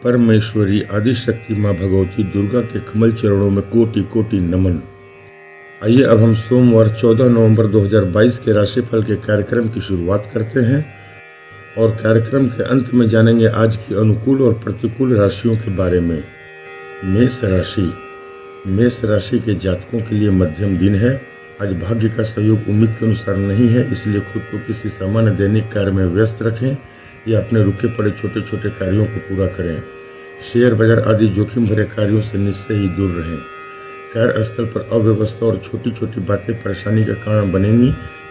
परमेश्वरी आदिशक्ति माँ भगवती दुर्गा के कमल चरणों में कोटि कोटि नमन। आइए अब हम सोमवार 14 नवंबर 2022 के राशिफल के कार्यक्रम की शुरुआत करते हैं और कार्यक्रम के अंत में जानेंगे आज की अनुकूल और प्रतिकूल राशियों के बारे में। मेष राशि के जातकों के लिए मध्यम दिन है। आज भाग्य का सहयोग उम्मीद के अनुसार नहीं है, इसलिए खुद को किसी सामान्य दैनिक कार्य में व्यस्त रखें या अपने रुके पड़े छोटे छोटे कार्यों को पूरा करें। शेयर बाजार आदि जोखिम भरे कार्यों से निश्चय ही दूर रहें। कार्यस्थल पर अव्यवस्था और छोटी छोटी बातें परेशानी का कारण बनेंगी,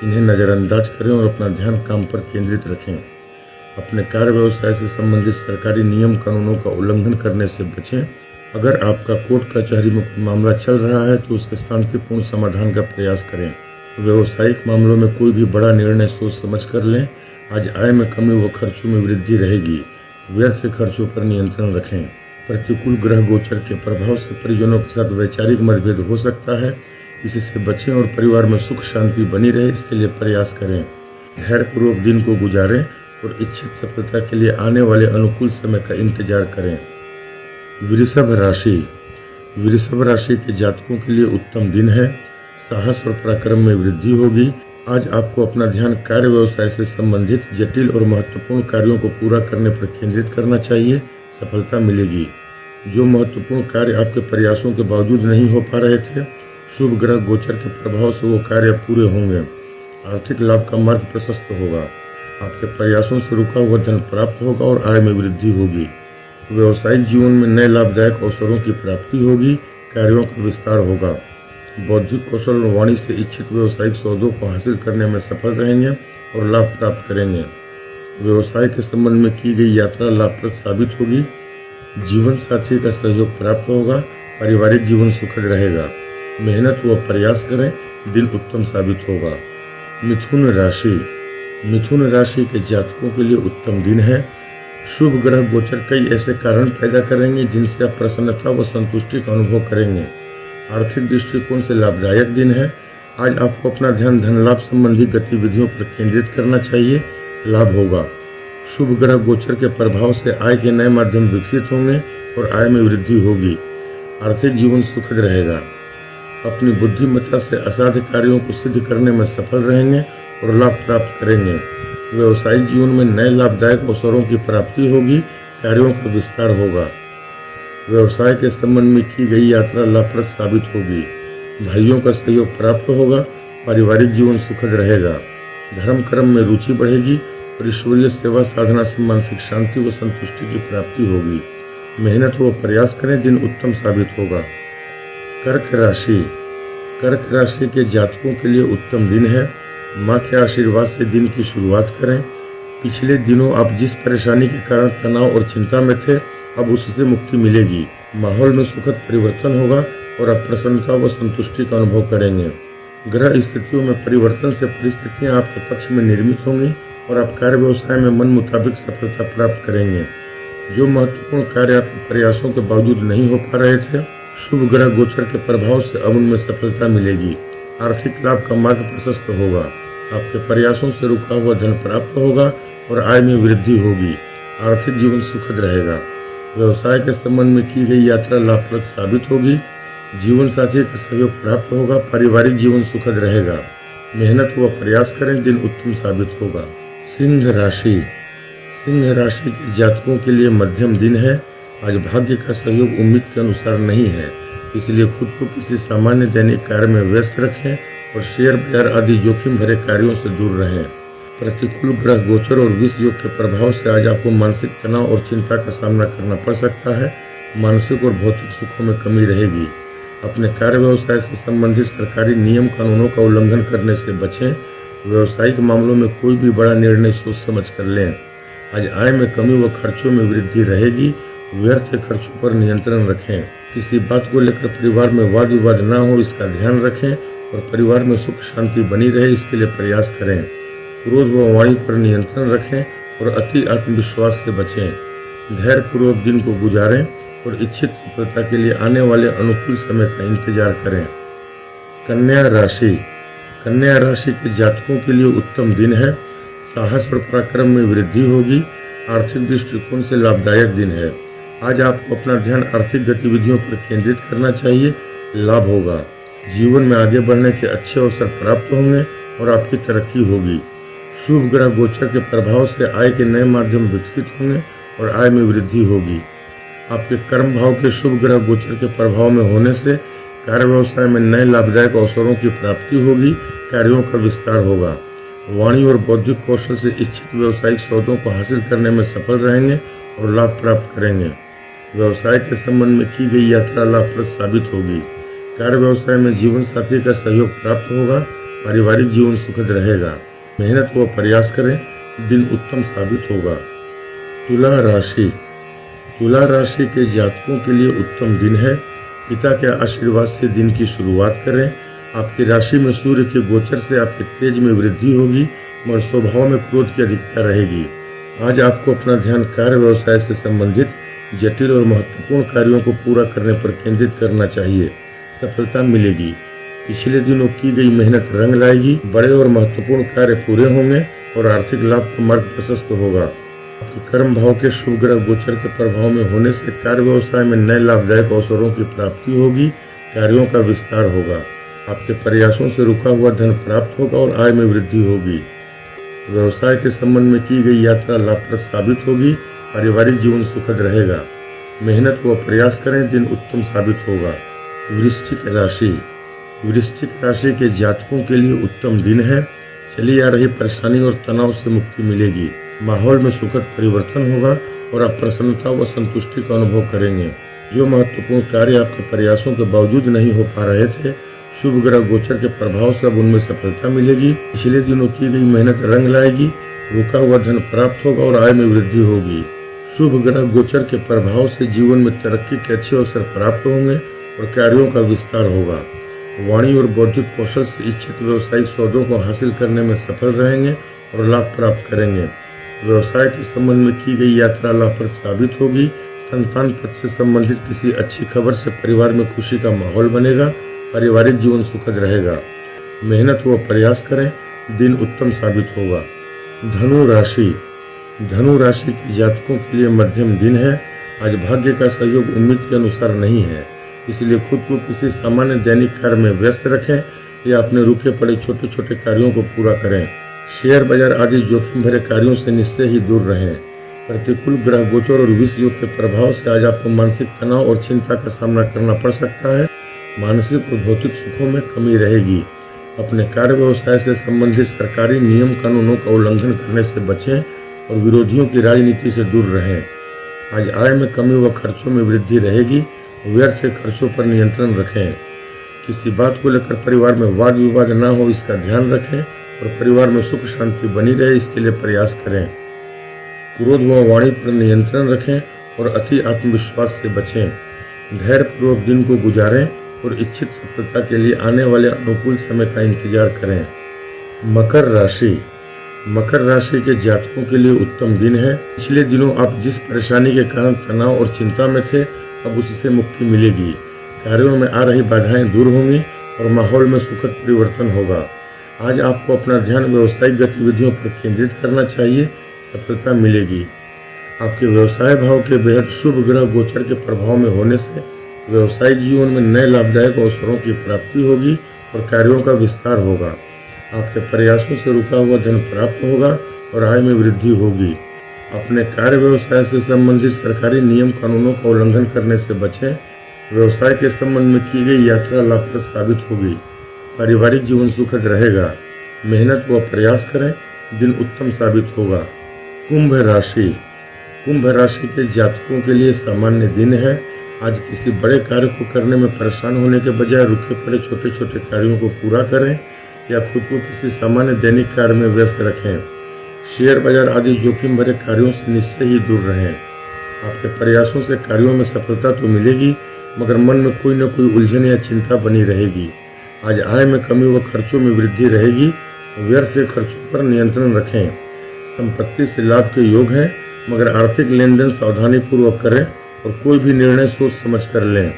इन्हें नज़रअंदाज करें और अपना ध्यान काम पर केंद्रित रखें। अपने कार्य व्यवसाय से संबंधित सरकारी नियम कानूनों का उल्लंघन करने से बचें। अगर आपका कोर्ट कचहरी में कोई मामला चल रहा है तो उसके शांतिपूर्ण समाधान का प्रयास करें। व्यवसायिक मामलों में कोई भी बड़ा निर्णय सोच समझ कर लें। आज आय में कमी व खर्चों में वृद्धि रहेगी। व्यर्थ खर्चों पर नियंत्रण रखें। प्रतिकूल ग्रह गोचर के प्रभाव से परिजनों के साथ वैचारिक मतभेद हो सकता है, इससे बचें और परिवार में सुख शांति बनी रहे इसके लिए प्रयास करें। धैर्यपूर्वक दिन को गुजारें और इच्छित सफलता के लिए आने वाले अनुकूल समय का इंतजार करें। वृषभ राशि के जातकों के लिए उत्तम दिन है। साहस और पराक्रम में वृद्धि होगी। आज आपको अपना ध्यान कार्य व्यवसाय से संबंधित जटिल और महत्वपूर्ण कार्यों को पूरा करने पर केंद्रित करना चाहिए। सफलता मिलेगी। जो महत्वपूर्ण कार्य आपके प्रयासों के बावजूद नहीं हो पा रहे थे, शुभ ग्रह गोचर के प्रभाव से वो कार्य पूरे होंगे। आर्थिक लाभ का मार्ग प्रशस्त होगा। आपके प्रयासों से रुका हुआ धन प्राप्त होगा और आय में वृद्धि होगी। व्यवसायिक जीवन में नए लाभदायक अवसरों की प्राप्ति होगी। कार्यों का विस्तार होगा। बौद्धिक कौशल और वाणी से इच्छित व्यवसायिक सौदों को हासिल करने में सफल रहेंगे और लाभ प्राप्त करेंगे। व्यवसाय के संबंध में की गई यात्रा लाभप्रद साबित होगी। जीवन साथी का सहयोग प्राप्त होगा। पारिवारिक जीवन सुखद रहेगा। मेहनत व प्रयास करें, दिन उत्तम साबित होगा। मिथुन राशि के जातकों के लिए उत्तम दिन है। शुभ ग्रह गोचर कई ऐसे कारण पैदा करेंगे जिनसे आप प्रसन्नता व संतुष्टि का अनुभव करेंगे। आर्थिक दृष्टिकोण से लाभदायक दिन है। आज आपको अपना ध्यान धन लाभ संबंधी गतिविधियों पर केंद्रित करना चाहिए। लाभ होगा। शुभ ग्रह गोचर के प्रभाव से आय के नए माध्यम विकसित होंगे और आय में वृद्धि होगी। आर्थिक जीवन सुखद रहेगा। अपनी बुद्धिमत्ता से असाध्य कार्यों को सिद्ध करने में सफल रहेंगे और लाभ प्राप्त करेंगे। व्यवसायिक जीवन में नए लाभदायक अवसरों की प्राप्ति होगी। कार्यों का विस्तार होगा। व्यवसाय के संबंध में की गई यात्रा लाभप्रद साबित होगी। भाइयों का सहयोग प्राप्त होगा। पारिवारिक जीवन सुखद रहेगा। धर्म कर्म में रुचि बढ़ेगी और ईश्वरीय सेवा साधना से मानसिक शांति व संतुष्टि की प्राप्ति होगी। मेहनत व प्रयास करें, दिन उत्तम साबित होगा। कर्क राशि के जातकों के लिए उत्तम दिन है। माँ के आशीर्वाद से दिन की शुरुआत करें। पिछले दिनों आप जिस परेशानी के कारण तनाव और चिंता में थे, अब उससे मुक्ति मिलेगी। माहौल में सुखद परिवर्तन होगा और आप प्रसन्नता व संतुष्टि का अनुभव करेंगे। ग्रह स्थितियों में परिवर्तन से परिस्थितियां आपके पक्ष में निर्मित होंगी और आप कार्य व्यवसाय में मन मुताबिक सफलता प्राप्त करेंगे। जो महत्वपूर्ण कार्य आपके प्रयासों के बावजूद नहीं हो पा रहे थे, शुभ ग्रह गोचर के प्रभाव से अब उनमें सफलता मिलेगी। आर्थिक लाभ का मार्ग प्रशस्त होगा। आपके प्रयासों से रुका हुआ धन प्राप्त होगा और आय में वृद्धि होगी। आर्थिक जीवन सुखद रहेगा। व्यवसाय के संबंध में की गई यात्रा लाभप्रद साबित होगी। जीवन साथी का सहयोग प्राप्त होगा। पारिवारिक जीवन सुखद रहेगा। मेहनत व प्रयास करें, दिन उत्तम साबित होगा। सिंह राशि के जातकों के लिए मध्यम दिन है। आज भाग्य का सहयोग उम्मीद के अनुसार नहीं है, इसलिए खुद को किसी सामान्य दैनिक कार्य में व्यस्त रखें और शेयर बाजार आदि जोखिम भरे कार्यों से दूर रहें। प्रतिकूल ग्रह गोचर और विष योग के प्रभाव से आज आपको मानसिक तनाव और चिंता का सामना करना पड़ सकता है। मानसिक और भौतिक सुखों में कमी रहेगी। अपने कार्य व्यवसाय से संबंधित सरकारी नियम कानूनों का उल्लंघन करने से बचें। व्यवसायिक मामलों में कोई भी बड़ा निर्णय सोच समझ कर लें। आज आय में कमी व खर्चों में वृद्धि रहेगी। व्यर्थ खर्चों पर नियंत्रण रखें। किसी बात को लेकर परिवार में वाद विवाद न हो, इसका ध्यान रखें और परिवार में सुख शांति बनी रहे इसके लिए प्रयास करें। क्रोध व वाणी पर नियंत्रण रखें और अति आत्मविश्वास से बचें। धैर्यपूर्वक दिन को गुजारें और इच्छित सफलता के लिए आने वाले अनुकूल समय का इंतजार करें। कन्या राशि के जातकों के लिए उत्तम दिन है। साहस और पराक्रम में वृद्धि होगी। आर्थिक दृष्टिकोण से लाभदायक दिन है। आज आपको अपना ध्यान आर्थिक गतिविधियों पर केंद्रित करना चाहिए, लाभ होगा। जीवन में आगे बढ़ने के अच्छे अवसर प्राप्त होंगे और आपकी तरक्की होगी। शुभ ग्रह गोचर के प्रभाव से आय के नए माध्यम विकसित होंगे और आय में वृद्धि होगी। आपके कर्म भाव के शुभ ग्रह गोचर के प्रभाव में होने से कार्य व्यवसाय में नए लाभदायक अवसरों की प्राप्ति होगी, कार्यों का विस्तार होगा। वाणी और बौद्धिक कौशल से इच्छित व्यावसायिक सौदों को हासिल करने में सफल रहेंगे और लाभ प्राप्त करेंगे। व्यवसाय के संबंध में की गई यात्रा लाभप्रद साबित होगी। कार्य व्यवसाय में जीवन साथी का सहयोग प्राप्त होगा, पारिवारिक जीवन सुखद रहेगा। मेहनत व प्रयास करें, दिन उत्तम साबित होगा। तुला राशि। तुला राशि के जातकों के लिए उत्तम दिन है। पिता के आशीर्वाद से दिन की शुरुआत करें। आपकी राशि में सूर्य के गोचर से आपके तेज में वृद्धि होगी, मगर स्वभाव में क्रोध की अधिकता रहेगी। आज आपको अपना ध्यान कार्य व्यवसाय से संबंधित जटिल और महत्वपूर्ण कार्यों को पूरा करने पर केंद्रित करना चाहिए, सफलता मिलेगी। पिछले दिनों की गई मेहनत रंग लाएगी, बड़े और महत्वपूर्ण कार्य पूरे होंगे और आर्थिक लाभ का मार्ग प्रशस्त होगा। आपके कर्म भाव के शुभ ग्रह गोचर के प्रभाव में होने से कार्य व्यवसाय में नए लाभदायक अवसरों की प्राप्ति होगी, कार्यों का विस्तार होगा। आपके प्रयासों से रुका हुआ धन प्राप्त होगा और आय में वृद्धि होगी। व्यवसाय के संबंध में की गई यात्रा लाभप्रद साबित होगी, पारिवारिक जीवन सुखद रहेगा। मेहनत व प्रयास करें, दिन उत्तम साबित होगा। वृश्चिक राशि। वृश्चिक राशि के जातकों के लिए उत्तम दिन है। चली आ रही परेशानी और तनाव से मुक्ति मिलेगी। माहौल में सुखद परिवर्तन होगा और आप प्रसन्नता व संतुष्टि का अनुभव करेंगे। जो महत्वपूर्ण कार्य आपके प्रयासों के बावजूद नहीं हो पा रहे थे, शुभ ग्रह गोचर के प्रभाव से अब उनमें सफलता मिलेगी। पिछले दिनों की गई मेहनत रंग लाएगी, रुका हुआ धन प्राप्त होगा और आय में वृद्धि होगी। शुभ ग्रह गोचर के प्रभाव से जीवन में तरक्की के अच्छे अवसर प्राप्त होंगे और कार्यों का विस्तार होगा। वाणी और बौद्धिक कौशल से इच्छित व्यावसायिक सौदों को हासिल करने में सफल रहेंगे और लाभ प्राप्त करेंगे। व्यवसाय के संबंध में की गई यात्रा लाभप्रद साबित होगी। संतान पद से संबंधित किसी अच्छी खबर से परिवार में खुशी का माहौल बनेगा, पारिवारिक जीवन सुखद रहेगा। मेहनत व प्रयास करें, दिन उत्तम साबित होगा। धनु राशि। धनु राशि के जातकों के लिए मध्यम दिन है। आज भाग्य का सहयोग उम्मीद के अनुसार नहीं है, इसलिए खुद को किसी सामान्य दैनिक कार्य में व्यस्त रखें या अपने रुके पड़े छोटे छोटे कार्यों को पूरा करें। शेयर बाजार आदि जोखिम भरे कार्यों से निश्चय ही दूर रहें। प्रतिकूल ग्रह गोचर और विष योग के प्रभाव से आज आपको मानसिक तनाव और चिंता का सामना करना पड़ सकता है। मानसिक और भौतिक सुखों में कमी रहेगी। अपने कार्य व्यवसाय से संबंधित सरकारी नियम कानूनों का उल्लंघन करने से बचें और विरोधियों की राजनीति से दूर रहें। आज आय में कमी व खर्चों में वृद्धि रहेगी। व्यर्थ के खर्चों पर नियंत्रण रखें। किसी बात को लेकर परिवार में वाद विवाद न हो, इसका ध्यान रखें और परिवार में सुख शांति बनी रहे, इसके लिए प्रयास करें। क्रोध व वाणी पर नियंत्रण रखें और अति आत्मविश्वास से बचें। धैर्यपूर्वक दिन को गुजारें और इच्छित सफलता के लिए आने वाले अनुकूल समय का इंतजार करें। मकर राशि। मकर राशि के जातकों के लिए उत्तम दिन है। पिछले दिनों आप जिस परेशानी के कारण तनाव और चिंता में थे, अब उससे मुक्ति मिलेगी। कार्यों में आ रही बाधाएं दूर होंगी और माहौल में सुखद परिवर्तन होगा। आज आपको अपना ध्यान व्यावसायिक गतिविधियों पर केंद्रित करना चाहिए, सफलता मिलेगी। आपके व्यवसाय भाव के बेहद शुभ ग्रह गोचर के प्रभाव में होने से व्यवसायिक जीवन में नए लाभदायक अवसरों की प्राप्ति होगी और कार्यों का विस्तार होगा। आपके प्रयासों से रुका हुआ धन प्राप्त होगा और आय में वृद्धि होगी। अपने कार्य व्यवसाय से संबंधित सरकारी नियम कानूनों का उल्लंघन करने से बचें। व्यवसाय के संबंध में की गई यात्रा लाभप्रद साबित होगी। पारिवारिक जीवन सुखद रहेगा। मेहनत व प्रयास करें, दिन उत्तम साबित होगा। कुंभ राशि। कुंभ राशि के जातकों के लिए सामान्य दिन है। आज किसी बड़े कार्य को करने में परेशान होने के बजाय रुके पड़े छोटे छोटे कार्यों को पूरा करें या खुद को किसी सामान्य दैनिक कार्य में व्यस्त रखें। शेयर बाजार आदि जोखिम भरे कार्यों से निश्चय ही दूर रहें। आपके प्रयासों से कार्यों में सफलता तो मिलेगी, मगर मन में कोई न कोई उलझन या चिंता बनी रहेगी। आज आय में कमी व खर्चों में वृद्धि रहेगी। व्यर्थ के खर्चों पर नियंत्रण रखें। संपत्ति से लाभ के योग हैं, मगर आर्थिक लेन देन सावधानी पूर्वक करें और कोई भी निर्णय सोच समझ कर लें।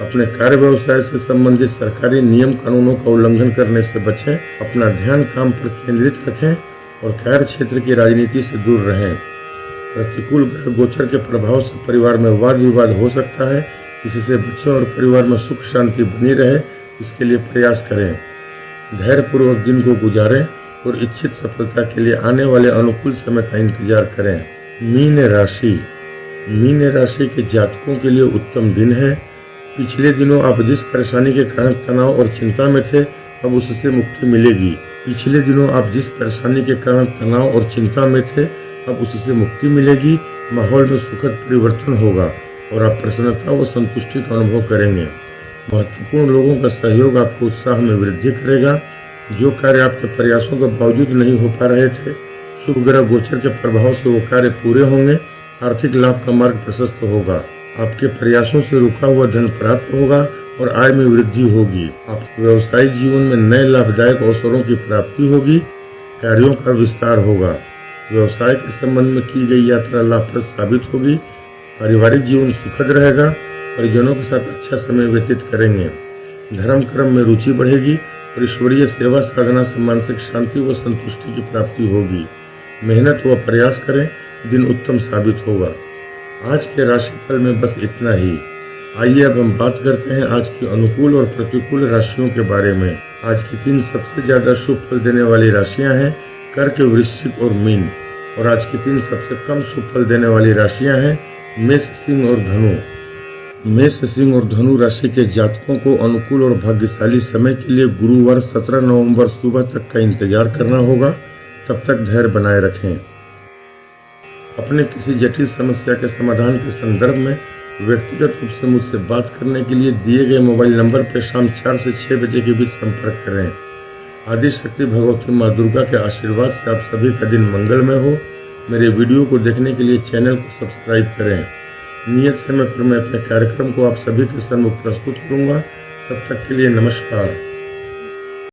अपने कार्य व्यवसाय से संबंधित सरकारी नियम कानूनों का उल्लंघन करने से बचें। अपना ध्यान काम पर केंद्रित रखें और कार्य क्षेत्र की राजनीति से दूर रहें। प्रतिकूल ग्रह गोचर के प्रभाव से परिवार में वाद विवाद हो सकता है। इससे बच्चों और परिवार में सुख शांति बनी रहे, इसके लिए प्रयास करें। धैर्यपूर्वक दिन को गुजारें और इच्छित सफलता के लिए आने वाले अनुकूल समय का इंतजार करें। मीन राशि के जातकों के लिए उत्तम दिन है। पिछले दिनों आप जिस परेशानी के कारण तनाव और चिंता में थे, अब उससे मुक्ति मिलेगी। अब उससे मुक्ति मिलेगी। माहौल में सुखद परिवर्तन होगा और आप प्रसन्नता व संतुष्टि का अनुभव करेंगे। महत्वपूर्ण लोगों का सहयोग आपको उत्साह में वृद्धि करेगा। जो कार्य आपके प्रयासों के बावजूद नहीं हो पा रहे थे, शुभ ग्रह गोचर के प्रभाव से वो कार्य पूरे होंगे। आर्थिक लाभ का मार्ग प्रशस्त होगा। आपके प्रयासों से रुका हुआ धन प्राप्त होगा और आय में वृद्धि होगी। आपके व्यवसायिक जीवन में नए लाभदायक अवसरों की प्राप्ति होगी। कार्यों का विस्तार होगा। व्यवसाय के संबंध में की गई यात्रा लाभप्रद साबित होगी। पारिवारिक जीवन सुखद रहेगा। परिजनों के साथ अच्छा समय व्यतीत करेंगे। धर्म कर्म में रुचि बढ़ेगी और ईश्वरीय सेवा साधना से मानसिक शांति व संतुष्टि की प्राप्ति होगी। मेहनत व प्रयास करें, दिन उत्तम साबित होगा। आज के राशिफल में बस इतना ही। आइए अब हम बात करते हैं आज की अनुकूल और प्रतिकूल राशियों के बारे में। आज की 3 सबसे ज्यादा शुभ फल देने वाली राशियां हैं कर्क, वृश्चिक और मीन। और आज की 3 सबसे कम शुभ फल देने वाली राशियां हैं मेष, सिंह और धनु। मेष, सिंह और धनु राशि के जातकों को अनुकूल और भाग्यशाली समय के लिए गुरुवार 17 नवंबर सुबह तक का इंतजार करना होगा। तब तक धैर्य बनाए रखें। अपने किसी जटिल समस्या के समाधान के संदर्भ में व्यक्तिगत रूप से मुझसे बात करने के लिए दिए गए मोबाइल नंबर पर शाम 4 से 6 बजे के बीच संपर्क करें। आदि शक्ति भगवती माँ दुर्गा के आशीर्वाद से आप सभी का दिन मंगलमय हो। मेरे वीडियो को देखने के लिए चैनल को सब्सक्राइब करें। नियत समय पर मैं अपने कार्यक्रम को आप सभी के सम्मुख प्रस्तुत करूंगा। तब तक के लिए नमस्कार।